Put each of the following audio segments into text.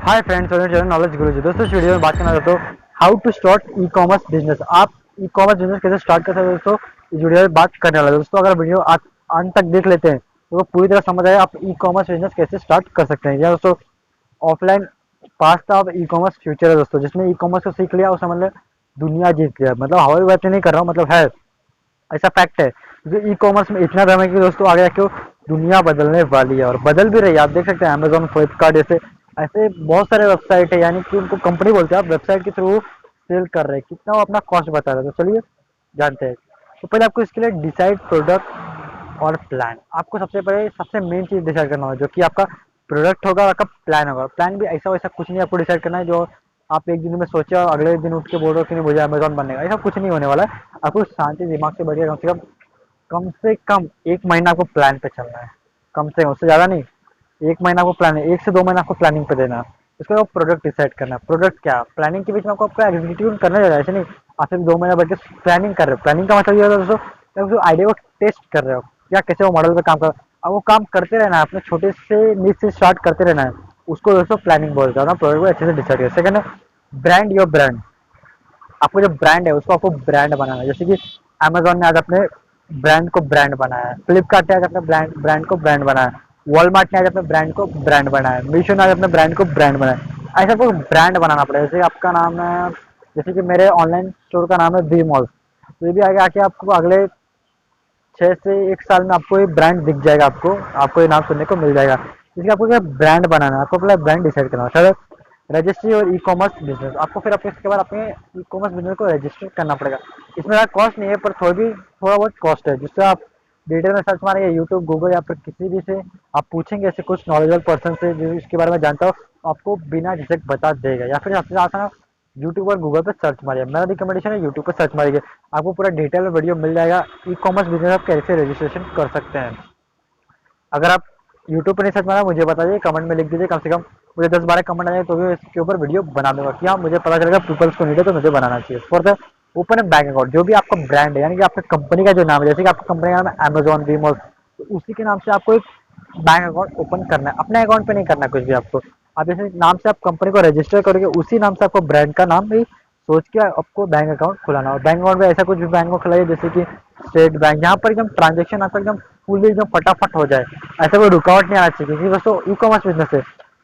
Hi friends, knowledge गुरुजी। दोस्तों इस video में बात करना चाहता हूँ how to start e commerce business. आप ई कॉमर्स बिजनेस कैसे स्टार्ट कर सकते हैं दोस्तों, इस वीडियो में बात करने वाला है। दोस्तों अगर वीडियो अंत तक देख लेते हैं तो वो पूरी तरह समझ आए आप ई कॉमर्स बिजनेस कैसे स्टार्ट कर सकते हैं। या दोस्तों offline past of e commerce future है दोस्तों, जिसने ई कॉमर्स को सीख लिया वो समझ ले दुनिया जीत लिया। मतलब हवाई बात नहीं कर रहा हूँ, मतलब है ऐसा फैक्ट है। क्योंकि ई कॉमर्स में इतना दम है कि दोस्तों आगे जाके वो दुनिया बदलने वाली है और बदल भी रही है। आप देख सकते हैं अमेजोन, फ्लिपकार्ट जैसे ऐसे बहुत सारे वेबसाइट है, यानी कि उनको कंपनी बोलते हैं, आप वेबसाइट के थ्रू सेल कर रहे हैं। कितना वो अपना कॉस्ट बता रहे हैं, तो चलिए जानते हैं। तो पहले आपको इसके लिए डिसाइड प्रोडक्ट और प्लान। आपको सबसे पहले सबसे मेन चीज डिसाइड करना होगा, जो कि आपका प्रोडक्ट होगा और आपका प्लान होगा। प्लान भी ऐसा वैसा कुछ नहीं आपको डिसाइड करना है जो आप एक दिन में सोचे और अगले दिन उठ के बोल रहे हो कि नहीं मुझे अमेजोन बनने का। ऐसा कुछ नहीं होने वाला है। आपको शांति दिमाग से बैठिए, कम से कम 1 महीना आपको प्लान पे चलना है। कम से कम, उससे ज़्यादा नहीं। 1 महीना आपको प्लान है, 1 से 2 महीना आपको प्लानिंग पे देना है। उसके बाद प्रोडक्ट डिसाइड करना है। प्रोडक्ट क्या, प्लानिंग के बीच में आपको आपका एग्जीक्यूट करना है। ऐसे नहीं आप सिर्फ 2 महीना बैठ के प्लानिंग कर रहे हो। प्लानिंग का मतलब ये होता है दोस्तों कि आप उस आइडिया को टेस्ट कर रहे हो, या कैसे वो मॉडल पे काम कर रहे हो। अब वो काम करते रहना है, अपने छोटे से नीच से स्टार्ट करते रहना है। उसको दोस्तों प्लानिंग बोलते हैं ना। प्रोडक्ट को अच्छे से डिसाइड करें। सेकंड है ब्रांड। योर ब्रांड, आपको जो ब्रांड है उसको आपको ब्रांड बनाना है। जैसे कि अमेजोन ने आज अपने ब्रांड को ब्रांड बनाया है, फ्लिपकार्ट ने आज अपने ब्रांड को ब्रांड बनाया है, वॉलमार्ट ने आज अपने ब्रांड को ब्रांड बनाया है, मीशो ने आज अपने ब्रांड को ब्रांड बनाया है। ऐसा कोई ब्रांड बनाना पड़ेगा। जैसे आपका नाम है, जैसे कि मेरे ऑनलाइन स्टोर का नाम है वी मॉल, तो ये भी आगे आके आपको अगले 6 से 1 साल में आपको ये ब्रांड दिख जाएगा। आपको ये नाम सुनने को मिल जाएगा। इसलिए आपको क्या ब्रांड बनाना है, आपको पहले ब्रांड डिसाइड करना है। रजिस्ट्री और ई कॉमर्स बिजनेस, आपको फिर आपको इसके बाद अपने ई कॉमर्स बिजनेस को रजिस्टर करना पड़ेगा। इसमें ज़्यादा कॉस्ट नहीं है, पर थोड़ा बहुत कॉस्ट है, जिससे आप डिटेल में सर्च मारेंगे यूट्यूब, गूगल या फिर किसी भी से आप पूछेंगे ऐसे कुछ नॉलेजेबल पर्सन से जो इसके बारे में जानता हो, तो आपको बिना झिझक बता देगा। या फिर सबसे आसान आप यूट्यूब और गूगल पर सर्च मारिए। मेरा रिकमेंडेशन है यूट्यूब पर सर्च मारिए, आपको पूरा डिटेल में वीडियो मिल जाएगा ई कॉमर्स बिजनेस आप कैसे रजिस्ट्रेशन कर सकते हैं। अगर आप यूट्यूब पर नहीं सर्च मारा मुझे बता दीजिए, कमेंट में लिख दीजिए। कम से कम मुझे 10-12 कमेंट आ जाए तो भी इसके ऊपर वीडियो बना दूंगा कि हाँ मुझे पता चलेगा पीपल्स को नीड है तो मुझे बनाना चाहिए। For the open A bank account, जो भी आपका ब्रांड है, यानी कि आपका कंपनी का जो नाम है, जैसे कि आपका कंपनी का नाम है अमेजोन, वीमॉल, तो उसी के नाम से आपको एक बैंक अकाउंट ओपन करना है। अपने अकाउंट पे नहीं करना कुछ भी आपको। आप जैसे नाम से आप कंपनी को रजिस्टर करोगे, उसी नाम से आपको ब्रांड का नाम भी सोच के आपको बैंक अकाउंट खुलाना हो। बैंक अकाउंट में ऐसा कुछ भी बैंक अकाउंट खुलाइए जैसे कि स्टेट बैंक, यहाँ पर एकदम ट्रांजेक्शन आपका एकदम फुल एकदम फटाफट हो जाए। ऐसा कोई रुकावट नहीं आना चाहिए, क्योंकि दोस्तों ई कॉमर्स बिजनेस है,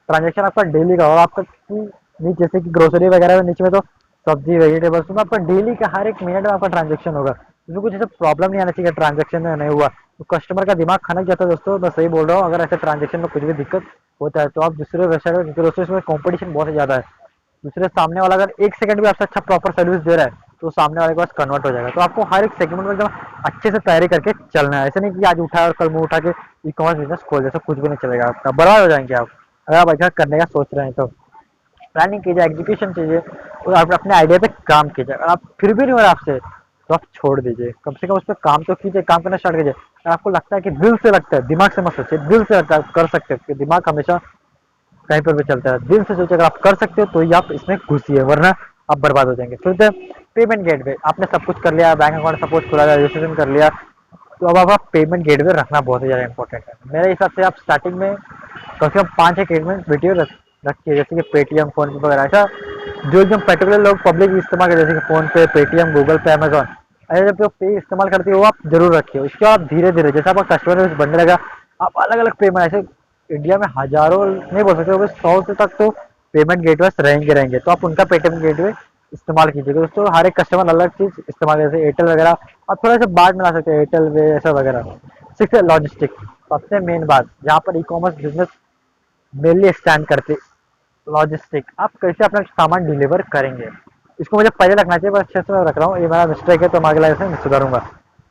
ट्रांजेक्शन आपका डेली का। और आपका नीचे जैसे कि ग्रोसरी वगैरह में नीचे में तो सब्जी वेजिटेबल्स में आपका डेली का हर एक मिनट में आपका ट्रांजेक्शन होगा। इसमें कुछ ऐसा प्रॉब्लम नहीं आना चाहिए, ट्रांजेक्शन में नहीं हुआ तो कस्टमर का दिमाग खनक जाता है। दोस्तों मैं सही बोल रहा हूँ, अगर ऐसे ट्रांजेक्शन में कुछ भी दिक्कत होता है तो आप दूसरे वेबसाइट में, क्योंकि दोस्तों इसमें कॉम्पिटिशन बहुत ज़्यादा है। दूसरे सामने वाला अगर 1 सेकंड भी आपसे अच्छा प्रॉपर सर्विस दे रहा है तो सामने वाले के पास कन्वर्ट हो जाएगा। तो आपको हर एक सेगमेंट में एकदम अच्छे से तैयारी करके चलना है। ऐसे नहीं कि आज उठा और कल मुंह उठा के ई कॉमर्स बिजनेस खोल जैसा कुछ भी नहीं चलेगा, आपका बर्बाद हो जाएंगे आप अगर आप ऐसा करने का सोच रहे हैं। तो प्लानिंग कीजिए, एग्जीक्यूशन कीजिए और आप अपने आइडिया पे काम कीजिए। अगर आप फिर भी नहीं हो रहा आपसे तो आप छोड़ दीजिए, कम से कम उस पर काम तो कीजिए, काम करना स्टार्ट कीजिए। अगर आपको लगता है कि दिल से लगता है, दिमाग से मत सोचिए, दिल से लगता है आप कर सकते हैं, दिमाग हमेशा कहीं पर भी चलता है। दिल से सोचिए, अगर आप कर सकते हो तो ही आप इसमें घुसिए, वरना आप बर्बाद हो जाएंगे। फिर पेमेंट गेटवे, आपने सब कुछ कर लिया, बैंक अकाउंट सपोज खुला, रजिस्ट्रेशन कर लिया, तो अब आप पेमेंट गेटवे रखना बहुत ही ज़्यादा इंपॉर्टेंट है। मेरे हिसाब से आप स्टार्टिंग में कम से कम 5-6 पेमेंट वीडियो रखिए, जैसे कि पेटीएम, फोन पे वगैरह। ऐसा जो एकदम पर्टिकुलर लोग पब्लिक इस्तेमाल करते हैं, जैसे कि फोन पे, पेटीएम, गूगल पे, अमेजोन, ऐसे जब जो पे इस्तेमाल करती है वो आप जरूर रखिए। उसके बाद धीरे धीरे जैसे आपका कस्टमर बेस बढ़ने लगा, आप अलग अलग पेमेंट, ऐसे इंडिया में हजारों नहीं बोल सकते, 100 से तक तो पेमेंट गेटवे रहेंगे। तो आप उनका पेटीएम गेटवे इस्तेमाल कीजिएगा। दोस्तों हर एक कस्टमर अलग चीज इस्तेमाल, जैसे एयरटेल वगैरह आप थोड़ा सा बांट मिला सकते हैं, एयरटेल वे ऐसा वगैरह। सिक्स है लॉजिस्टिक, सबसे मेन बात जहाँ पर ई कॉमर्स बिजनेस मेनली स्टैंड करते, लॉजिस्टिक, आप कैसे अपना सामान डिलीवर करेंगे। इसको मुझे पहले रखना चाहिए, पर अच्छे से मैं रख रहा हूँ, ये मेरा मिस्टेक है, तो मैं अगला इसे सुधारूंगा।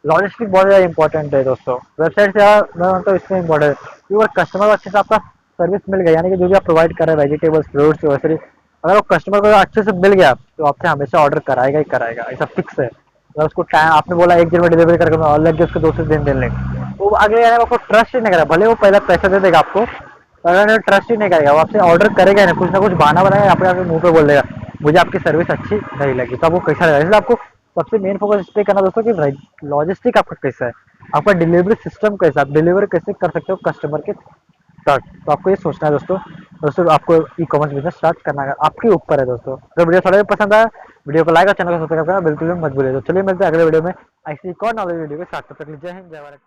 लॉजिस्टिक बहुत ज़्यादा इंपॉर्टेंट है दोस्तों, वेबसाइट से मैं मानता हूँ इसमें इंपॉर्टेंट है, क्योंकि अगर कस्टमर को अच्छे से आपका सर्विस मिल गया, यानी कि जो भी आप प्रोवाइड कर रहे हैं वेजिटेबल्स, फ्रूट्स, ग्रोसरी, अगर वो कस्टमर को अच्छे से मिल गया तो आपसे हमेशा ऑर्डर कराएगा ही कराएगा, ऐसा फिक्स है। अगर उसको टाइम आपने बोला 1 दिन में डिलीवरी करके मैं और लग गया उसको 2 से 3 दिन लेंगे, तो आगे यानी आपको ट्रस्ट ही नहीं करेगा। भले वो पहले पैसा दे देगा आपको, अगर ट्रस्ट ही नहीं करेगा, वो आपसे ऑर्डर करेगा नहीं, कुछ ना कुछ बहाना बनाएगा, अपने आपके मुंह पे बोल देगा मुझे आपकी सर्विस अच्छी नहीं लगी, तो आपको कैसा लगेगा। इसलिए आपको सबसे मेन फोकस इस पे करना दोस्तों कि लॉजिस्टिक आपका कैसा है, आपका डिलीवरी सिस्टम कैसा, आप डिलीवर कैसे कर सकते हो कस्टमर के स्टार्ट। तो आपको ये सोचना है दोस्तों, दोस्तों आपको ई कॉमर्स बिजनेस स्टार्ट करना है, आपके ऊपर है दोस्तों। अगर वीडियो थोड़ा भी पसंद आया, वीडियो को लाइक और चैनल को सब्सक्राइब करना बिल्कुल भी मत भूलिए। तो चलिए मिलते हैं अगले वीडियो में ऐसी एक और नॉलेज वीडियो के साथ। तब तक जय हिंद, जय भारत।